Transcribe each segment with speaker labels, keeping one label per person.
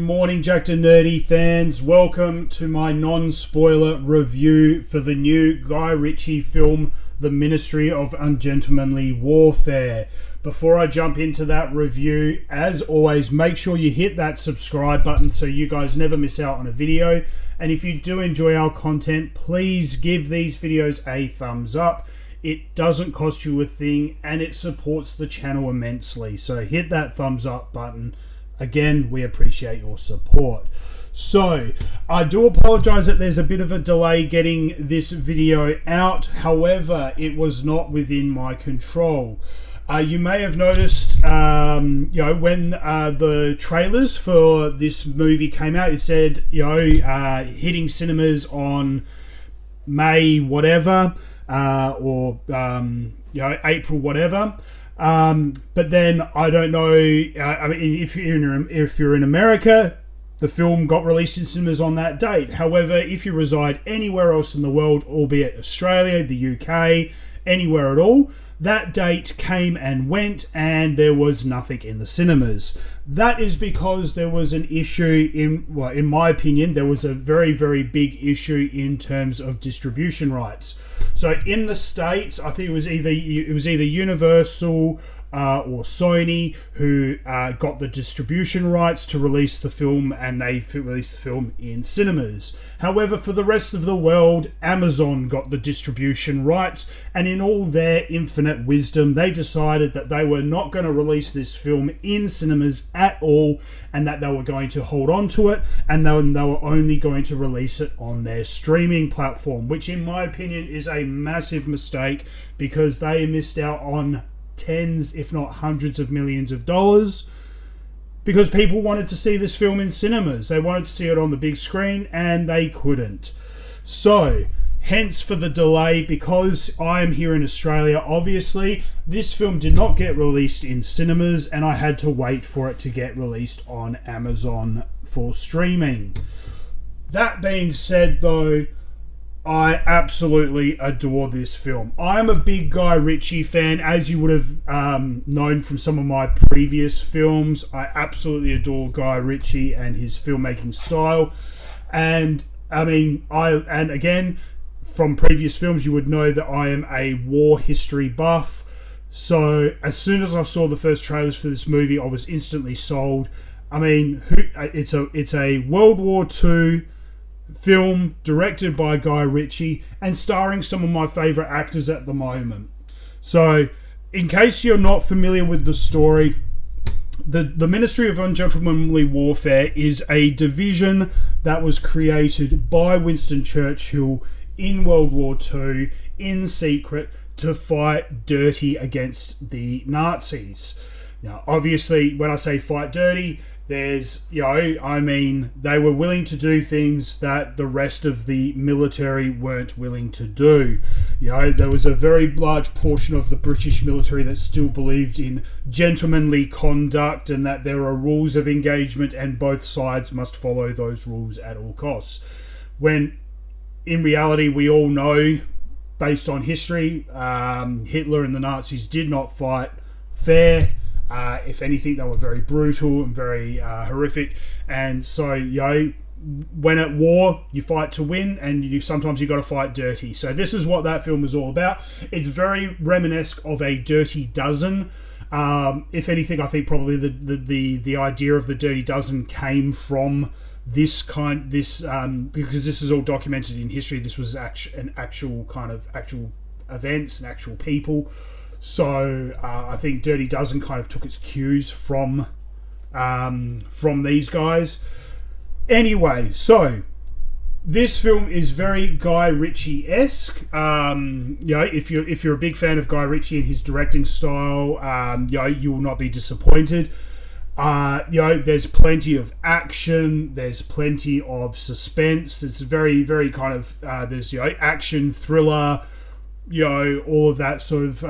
Speaker 1: morning, Jacked and Nerdy fans. Welcome to my non-spoiler review for the new Guy Ritchie film, The Ministry of Ungentlemanly Warfare. Before I jump into that review, as always, make sure you hit that subscribe button so you guys never miss out on a video. And if you do enjoy our content, please give these videos a thumbs up. It doesn't cost you a thing and it supports the channel immensely. So hit that thumbs up button. Again, we appreciate your support. So, I do apologize that there's a bit of a delay getting this video out. However, it was not within my control. You may have noticed, when the trailers for this movie came out, it said, hitting cinemas on May whatever, or April whatever. But then I don't know. If you're in America, the film got released in cinemas on that date. However, if you reside anywhere else in the world, albeit Australia, the UK, anywhere at all, that date came and went, and there was nothing in the cinemas. That is because there was an issue in my opinion, there was a very, very big issue in terms of distribution rights. So in the States, I think it was either Universal or Sony who got the distribution rights to release the film, and they released the film in cinemas. However, for the rest of the world, Amazon got the distribution rights, and in all their infinite wisdom, they decided that they were not going to release this film in cinemas at all, and that they were going to hold on to it, and then they were only going to release it on their streaming platform, which in my opinion is a massive mistake, because they missed out on tens, if not hundreds of millions of dollars, because people wanted to see this film in cinemas. They wanted to see it on the big screen, and they couldn't. So, hence for the delay, because I am here in Australia, obviously, this film did not get released in cinemas, and I had to wait for it to get released on Amazon for streaming. That being said, though, I absolutely adore this film. I'm a big Guy Ritchie fan, as you would have known from some of my previous films. I absolutely adore Guy Ritchie and his filmmaking style. And again, from previous films, you would know that I am a war history buff. So as soon as I saw the first trailers for this movie, I was instantly sold. It's a World War II film directed by Guy Ritchie and starring some of my favourite actors at the moment. So, in case you're not familiar with the story, the Ministry of Ungentlemanly Warfare is a division that was created by Winston Churchill in World War II in secret to fight dirty against the Nazis. Now, obviously, when I say fight dirty, there's, they were willing to do things that the rest of the military weren't willing to do. There was a very large portion of the British military that still believed in gentlemanly conduct, and that there are rules of engagement and both sides must follow those rules at all costs. When in reality, we all know, based on history, Hitler and the Nazis did not fight fair. If anything, they were very brutal and very horrific. And so, when at war, you fight to win, and sometimes you got to fight dirty. So this is what that film is all about. It's very reminiscent of a Dirty Dozen. If anything, I think probably the idea of the Dirty Dozen came from because this is all documented in history. This was actual events and actual people. So I think Dirty Dozen kind of took its cues from these guys. Anyway, so this film is very Guy Ritchie-esque. If you're a big fan of Guy Ritchie and his directing style, you will not be disappointed. There's plenty of action. There's plenty of suspense. It's very, very kind of there's action, thriller. All of that sort of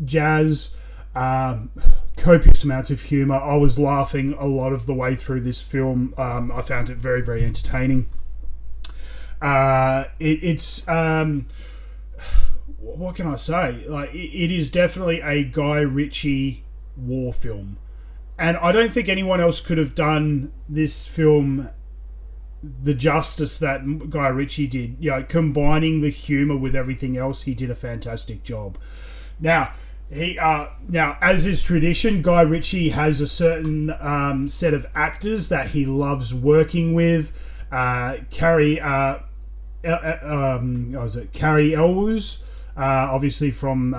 Speaker 1: jazz, copious amounts of humour. I was laughing a lot of the way through this film. I found it very, very entertaining. It's what can I say? It is definitely a Guy Ritchie war film. And I don't think anyone else could have done this film the justice that Guy Ritchie did. You know, combining the humour with everything else, he did a fantastic job. Now, as is tradition, Guy Ritchie has a certain set of actors that he loves working with. Carrie Elwes, obviously from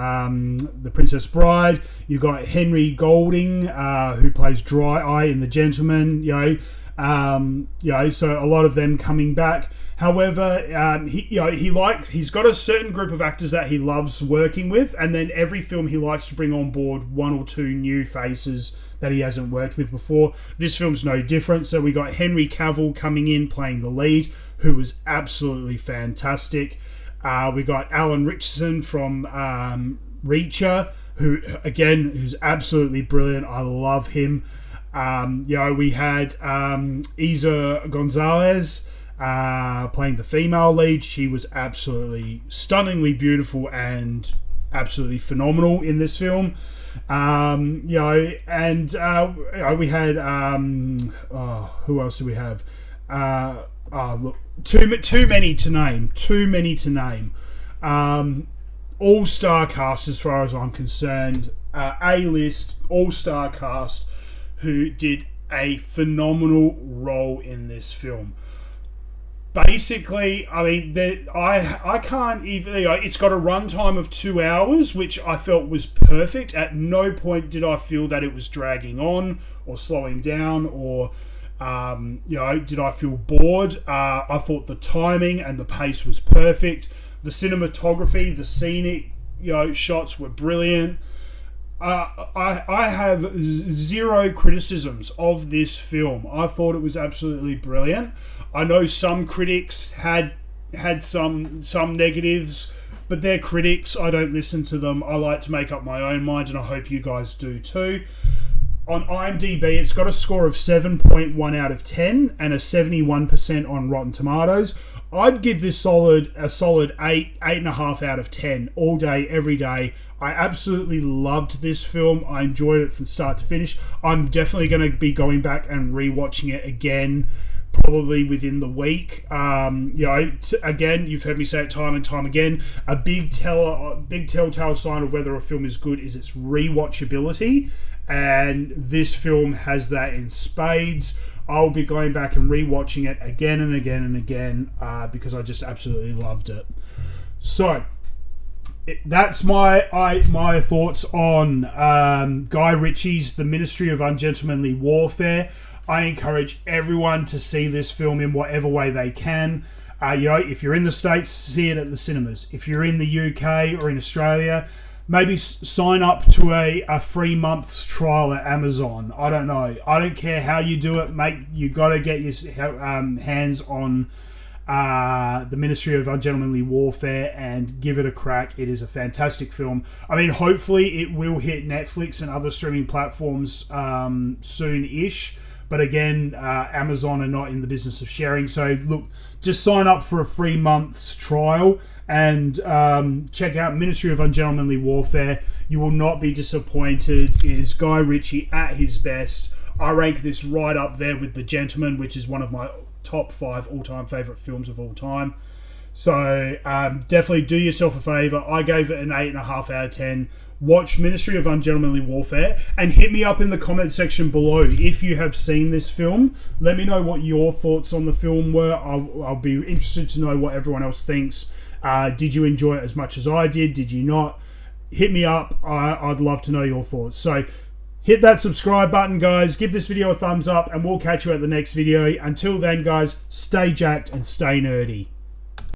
Speaker 1: The Princess Bride. You've got Henry Golding, who plays Dry Eye in The Gentleman. So a lot of them coming back. However, he's got a certain group of actors that he loves working with, and then every film he likes to bring on board one or two new faces that he hasn't worked with before. This film's no different. So we got Henry Cavill coming in playing the lead, who was absolutely fantastic. We got Alan Ritchson from Reacher, who's absolutely brilliant. I love him. We had Isa Gonzalez playing the female lead. She was absolutely stunningly beautiful and absolutely phenomenal in this film. We had who else do we have? Look, too many to name. All-star cast as far as I'm concerned. A-list all-star cast who did a phenomenal role in this film. Basically, I mean, I can't even... It's got a runtime of 2 hours, which I felt was perfect. At no point did I feel that it was dragging on or slowing down or... did I feel bored? I thought the timing and the pace was perfect. The cinematography, the scenic, shots were brilliant. I have zero criticisms of this film. I thought it was absolutely brilliant. I know some critics had some negatives, but they're critics. I don't listen to them. I like to make up my own mind, and I hope you guys do too. On IMDb, it's got a score of 7.1 out of 10 and a 71% on Rotten Tomatoes. I'd give this a solid 8.5 out of 10 all day, every day. I absolutely loved this film. I enjoyed it from start to finish. I'm definitely going to be going back and rewatching it again, probably within the week. Again, you've heard me say it time and time again. A big telltale sign of whether a film is good is its rewatchability, and this film has that in spades. I'll be going back and rewatching it again and again and again because I just absolutely loved it. So that's my thoughts on Guy Ritchie's The Ministry of Ungentlemanly Warfare. I encourage everyone to see this film in whatever way they can. If you're in the States, see it at the cinemas. If you're in the UK or in Australia, maybe sign up to a free month's trial at Amazon. I don't know. I don't care how you do it, mate. You got to get your hands on The Ministry of Ungentlemanly Warfare and give it a crack. It is a fantastic film. I mean, hopefully it will hit Netflix and other streaming platforms soon-ish. But again, Amazon are not in the business of sharing. So look, just sign up for a free month's trial and check out Ministry of Ungentlemanly Warfare. You will not be disappointed. It is Guy Ritchie at his best. I rank this right up there with The Gentleman, which is one of my top 5 all-time favourite films of all time. So definitely do yourself a favour. I gave it an 8.5 out of 10. Watch Ministry of Ungentlemanly Warfare and hit me up in the comment section below if you have seen this film. Let me know what your thoughts on the film were. I'll be interested to know what everyone else thinks. Did you enjoy it as much as I did? Did you not? Hit me up. I'd love to know your thoughts. So hit that subscribe button, guys. Give this video a thumbs up and we'll catch you at the next video. Until then, guys, stay jacked and stay nerdy.